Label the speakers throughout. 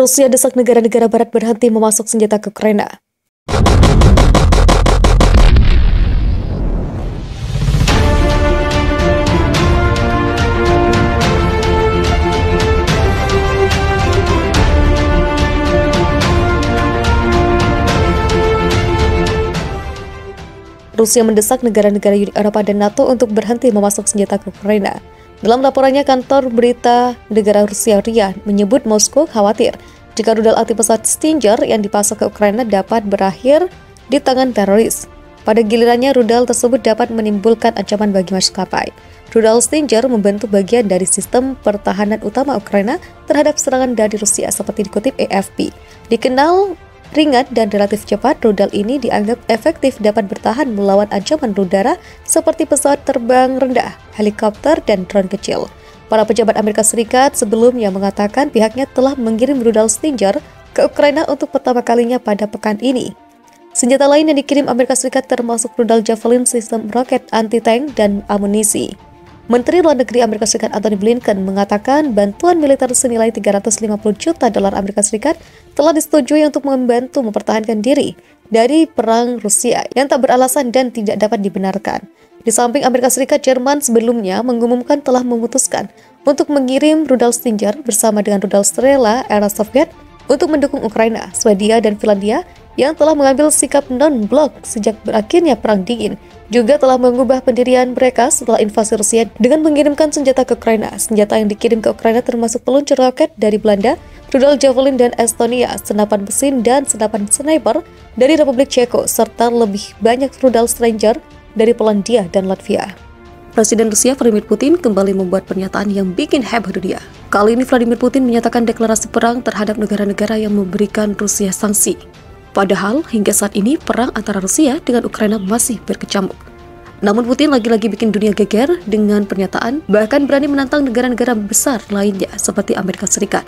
Speaker 1: Rusia desak negara-negara barat berhenti memasok senjata ke Ukraina. Rusia mendesak negara-negara Uni Eropa dan NATO untuk berhenti memasok senjata ke Ukraina. Dalam laporannya, kantor berita negara Rusia RIA menyebut Moskow khawatir jika rudal anti pesawat Stinger yang dipasok ke Ukraina dapat berakhir di tangan teroris. Pada gilirannya, rudal tersebut dapat menimbulkan ancaman bagi maskapai. Rudal Stinger membentuk bagian dari sistem pertahanan utama Ukraina terhadap serangan dari Rusia, seperti dikutip AFP. Dikenal ringan dan relatif cepat, rudal ini dianggap efektif dapat bertahan melawan ancaman udara seperti pesawat terbang rendah, helikopter, dan drone kecil. Para pejabat Amerika Serikat sebelumnya mengatakan pihaknya telah mengirim rudal Stinger ke Ukraina untuk pertama kalinya pada pekan ini. Senjata lain yang dikirim Amerika Serikat termasuk rudal Javelin, sistem roket anti-tank, dan amunisi. Menteri Luar Negeri Amerika Serikat Antony Blinken mengatakan bantuan militer senilai 350 juta dolar Amerika Serikat telah disetujui untuk membantu mempertahankan diri dari perang Rusia yang tak beralasan dan tidak dapat dibenarkan. Di samping Amerika Serikat, Jerman sebelumnya mengumumkan telah memutuskan untuk mengirim rudal Stinger bersama dengan rudal Strela era Soviet untuk mendukung Ukraina. Swedia dan Finlandia yang telah mengambil sikap non-blok sejak berakhirnya Perang Dingin juga telah mengubah pendirian mereka setelah invasi Rusia dengan mengirimkan senjata ke Ukraina. Senjata yang dikirim ke Ukraina termasuk peluncur roket dari Belanda, rudal Javelin dan Estonia, senapan mesin dan senapan sniper dari Republik Ceko, serta lebih banyak rudal Stinger dari Polandia dan Latvia. Presiden Rusia Vladimir Putin kembali membuat pernyataan yang bikin heboh dunia. Kali ini Vladimir Putin menyatakan deklarasi perang terhadap negara-negara yang memberikan Rusia sanksi. Padahal hingga saat ini perang antara Rusia dengan Ukraina masih berkecamuk. Namun Putin lagi-lagi bikin dunia geger dengan pernyataan bahkan berani menantang negara-negara besar lainnya seperti Amerika Serikat.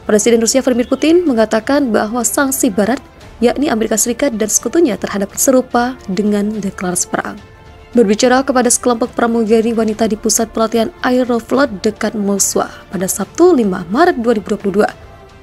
Speaker 1: Presiden Rusia Vladimir Putin mengatakan bahwa sanksi Barat, yakni Amerika Serikat dan sekutunya terhadap serupa dengan deklarasi perang. Berbicara kepada sekelompok pramugari wanita di pusat pelatihan Aeroflot dekat Moskwa pada Sabtu 5 Maret 2022,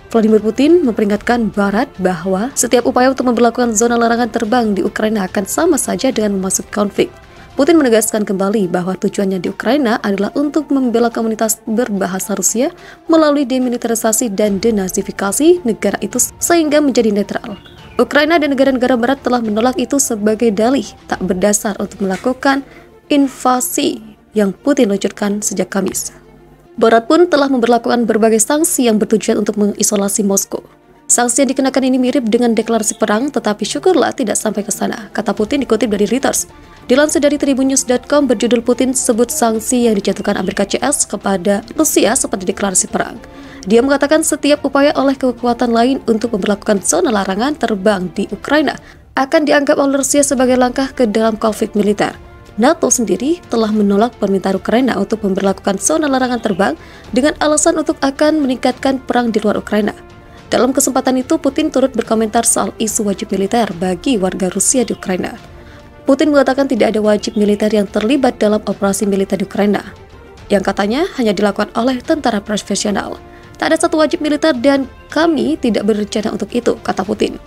Speaker 1: Vladimir Putin memperingatkan Barat bahwa setiap upaya untuk memberlakukan zona larangan terbang di Ukraina akan sama saja dengan memasuki konflik. Putin menegaskan kembali bahwa tujuannya di Ukraina adalah untuk membela komunitas berbahasa Rusia melalui demilitarisasi dan denazifikasi negara itu sehingga menjadi netral. Ukraina dan negara-negara Barat telah menolak itu sebagai dalih tak berdasar untuk melakukan invasi yang Putin luncurkan sejak Kamis. Barat pun telah memberlakukan berbagai sanksi yang bertujuan untuk mengisolasi Moskow. Sanksi yang dikenakan ini mirip dengan deklarasi perang, tetapi syukurlah tidak sampai ke sana, kata Putin dikutip dari Reuters. Dilansir dari tribunnews.com berjudul Putin sebut sanksi yang dijatuhkan Amerika CS kepada Rusia seperti deklarasi perang. Dia mengatakan setiap upaya oleh kekuatan lain untuk memberlakukan zona larangan terbang di Ukraina akan dianggap oleh Rusia sebagai langkah ke dalam konflik militer. NATO sendiri telah menolak permintaan Ukraina untuk memberlakukan zona larangan terbang dengan alasan untuk akan meningkatkan perang di luar Ukraina. Dalam kesempatan itu, Putin turut berkomentar soal isu wajib militer bagi warga Rusia di Ukraina. Putin mengatakan tidak ada wajib militer yang terlibat dalam operasi militer di Ukraina, yang katanya hanya dilakukan oleh tentara profesional. Tak ada satu wajib militer dan kami tidak berencana untuk itu, kata Putin.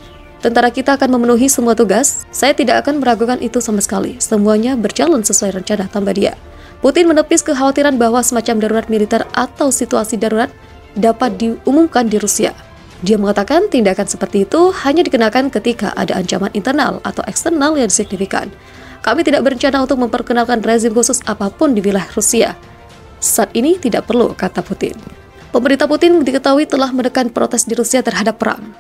Speaker 1: Tentara kita akan memenuhi semua tugas, saya tidak akan meragukan itu sama sekali. Semuanya berjalan sesuai rencana, tambah dia. Putin menepis kekhawatiran bahwa semacam darurat militer atau situasi darurat dapat diumumkan di Rusia. Dia mengatakan tindakan seperti itu hanya dikenakan ketika ada ancaman internal atau eksternal yang signifikan. Kami tidak berencana untuk memperkenalkan rezim khusus apapun di wilayah Rusia. Saat ini tidak perlu, kata Putin. Pemerintah Putin diketahui telah menekan protes di Rusia terhadap perang.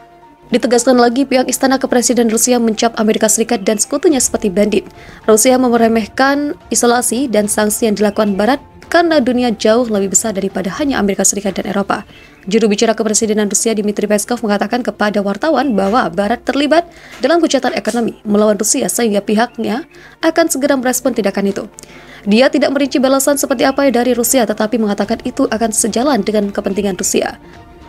Speaker 1: Ditegaskan lagi, pihak istana kepresiden Rusia mencap Amerika Serikat dan sekutunya seperti bandit. Rusia meremehkan isolasi dan sanksi yang dilakukan Barat karena dunia jauh lebih besar daripada hanya Amerika Serikat dan Eropa. Juru bicara kepresidenan Rusia Dmitry Peskov mengatakan kepada wartawan bahwa Barat terlibat dalam kejahatan ekonomi melawan Rusia sehingga pihaknya akan segera merespon tindakan itu. Dia tidak merinci balasan seperti apa dari Rusia, tetapi mengatakan itu akan sejalan dengan kepentingan Rusia.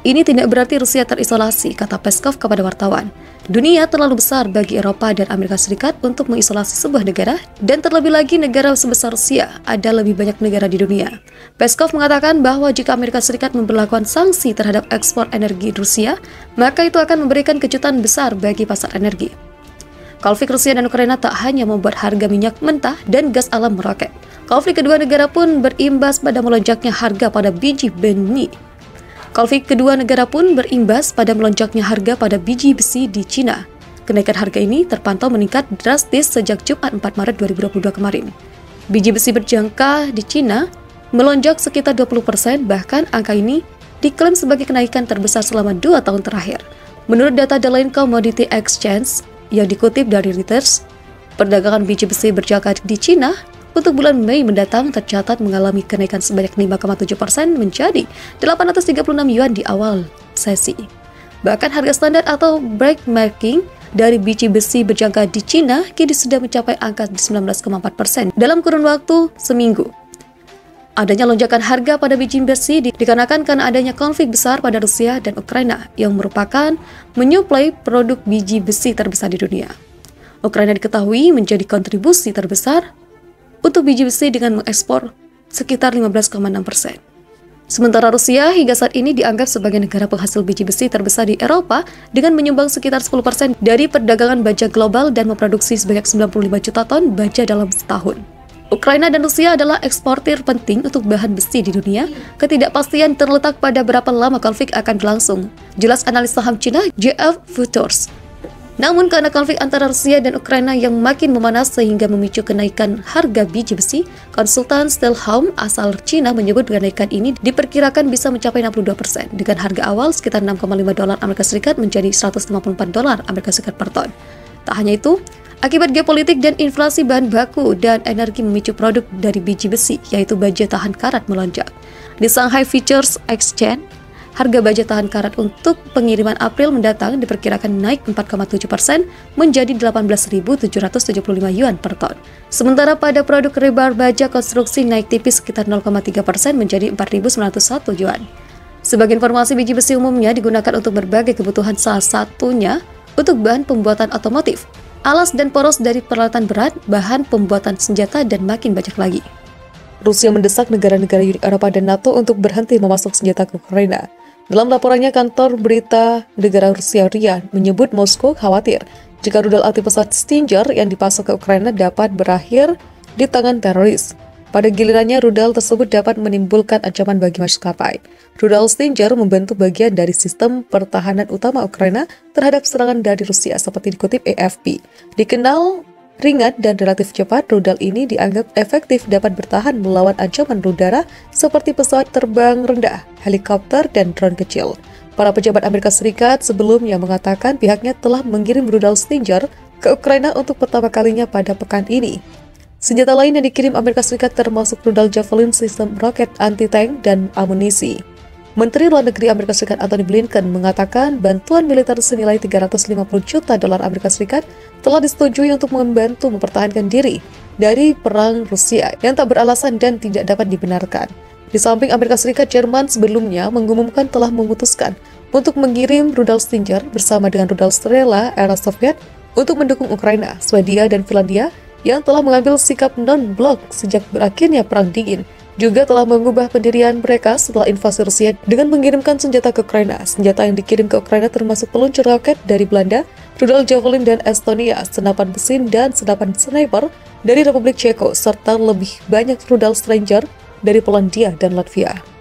Speaker 1: Ini tidak berarti Rusia terisolasi, kata Peskov kepada wartawan. Dunia terlalu besar bagi Eropa dan Amerika Serikat untuk mengisolasi sebuah negara, dan terlebih lagi negara sebesar Rusia, ada lebih banyak negara di dunia. Peskov mengatakan bahwa jika Amerika Serikat memberlakukan sanksi terhadap ekspor energi Rusia, maka itu akan memberikan kejutan besar bagi pasar energi. Konflik Rusia dan Ukraina tak hanya membuat harga minyak mentah dan gas alam meroket. Konflik kedua negara pun berimbas pada melonjaknya harga pada biji benih. Konflik kedua negara pun berimbas pada melonjaknya harga pada biji besi di Cina. Kenaikan harga ini terpantau meningkat drastis sejak Jumat 4 Maret 2022 kemarin. Biji besi berjangka di Cina melonjak sekitar 20%, bahkan angka ini diklaim sebagai kenaikan terbesar selama 2 tahun terakhir. Menurut data The Line Commodity Exchange yang dikutip dari Reuters, perdagangan biji besi berjangka di Cina untuk bulan Mei mendatang tercatat mengalami kenaikan sebanyak 5,7% menjadi 836 yuan di awal sesi. Bahkan harga standar atau breakmaking dari biji besi berjangka di Cina kini sudah mencapai angka 19,4% dalam kurun waktu seminggu. Adanya lonjakan harga pada biji besi dikarenakan karena adanya konflik besar pada Rusia dan Ukraina yang merupakan menyuplai produk biji besi terbesar di dunia. Ukraina diketahui menjadi kontribusi terbesar untuk biji besi dengan mengekspor sekitar 15,6%. Sementara Rusia hingga saat ini dianggap sebagai negara penghasil biji besi terbesar di Eropa dengan menyumbang sekitar 10% dari perdagangan baja global dan memproduksi sebanyak 95 juta ton baja dalam setahun. Ukraina dan Rusia adalah eksportir penting untuk bahan besi di dunia. Ketidakpastian terletak pada berapa lama konflik akan berlangsung, jelas analis saham Cina JF Futures. Namun karena konflik antara Rusia dan Ukraina yang makin memanas sehingga memicu kenaikan harga biji besi, konsultan Stelhome asal Cina menyebut kenaikan ini diperkirakan bisa mencapai 62% dengan harga awal sekitar 6,5 dolar Amerika Serikat menjadi 154 dolar Amerika Serikat per ton. Tak hanya itu, akibat geopolitik dan inflasi bahan baku dan energi memicu produk dari biji besi, yaitu baja tahan karat melonjak. Di Shanghai Futures Exchange, harga baja tahan karat untuk pengiriman April mendatang diperkirakan naik 4,7% menjadi 18.775 yuan per ton. Sementara pada produk rebar baja konstruksi naik tipis sekitar 0,3% menjadi 4.901 yuan. Sebagai informasi, biji besi umumnya digunakan untuk berbagai kebutuhan, salah satunya untuk bahan pembuatan otomotif, alas dan poros dari peralatan berat, bahan pembuatan senjata, dan makin banyak lagi. Rusia mendesak negara-negara Uni Eropa dan NATO untuk berhenti memasok senjata ke Ukraina. Dalam laporannya, kantor berita negara Rusia RIA menyebut Moskow khawatir jika rudal anti pesawat Stinger yang dipasok ke Ukraina dapat berakhir di tangan teroris. Pada gilirannya, rudal tersebut dapat menimbulkan ancaman bagi maskapai. Rudal Stinger membentuk bagian dari sistem pertahanan utama Ukraina terhadap serangan dari Rusia, seperti dikutip AFP. Dikenal ringan dan relatif cepat, rudal ini dianggap efektif dapat bertahan melawan ancaman udara seperti pesawat terbang rendah, helikopter, dan drone kecil. Para pejabat Amerika Serikat sebelumnya mengatakan pihaknya telah mengirim rudal Stinger ke Ukraina untuk pertama kalinya pada pekan ini. Senjata lain yang dikirim Amerika Serikat termasuk rudal Javelin, sistem roket anti-tank, dan amunisi. Menteri Luar Negeri Amerika Serikat Antony Blinken mengatakan bantuan militer senilai 350 juta dolar Amerika Serikat telah disetujui untuk membantu mempertahankan diri dari perang Rusia yang tak beralasan dan tidak dapat dibenarkan. Di samping Amerika Serikat, Jerman sebelumnya mengumumkan telah memutuskan untuk mengirim rudal Stinger bersama dengan rudal Strela era Soviet untuk mendukung Ukraina. Swedia dan Finlandia yang telah mengambil sikap non-blok sejak berakhirnya Perang Dingin juga telah mengubah pendirian mereka setelah invasi Rusia dengan mengirimkan senjata ke Ukraina. Senjata yang dikirim ke Ukraina termasuk peluncur roket dari Belanda, rudal Javelin dan Estonia, senapan mesin dan senapan sniper dari Republik Ceko, serta lebih banyak rudal Stinger dari Polandia dan Latvia.